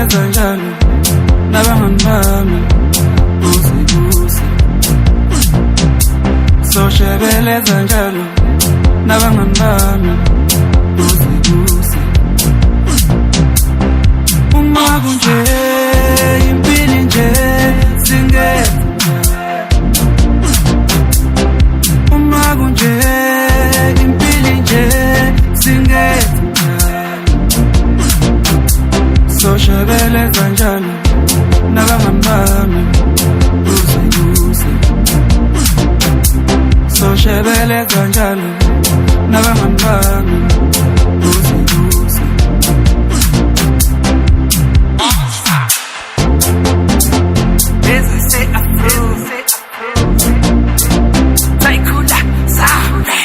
soshebeleza njalo nabangani bami buze soshebeleza njalo nabangani bami buze uma kunje impilo nje singenza uma kunje impilo nje singenza soshebeleza njalo nabangani bami buze soshebeleza njalo nabangani bami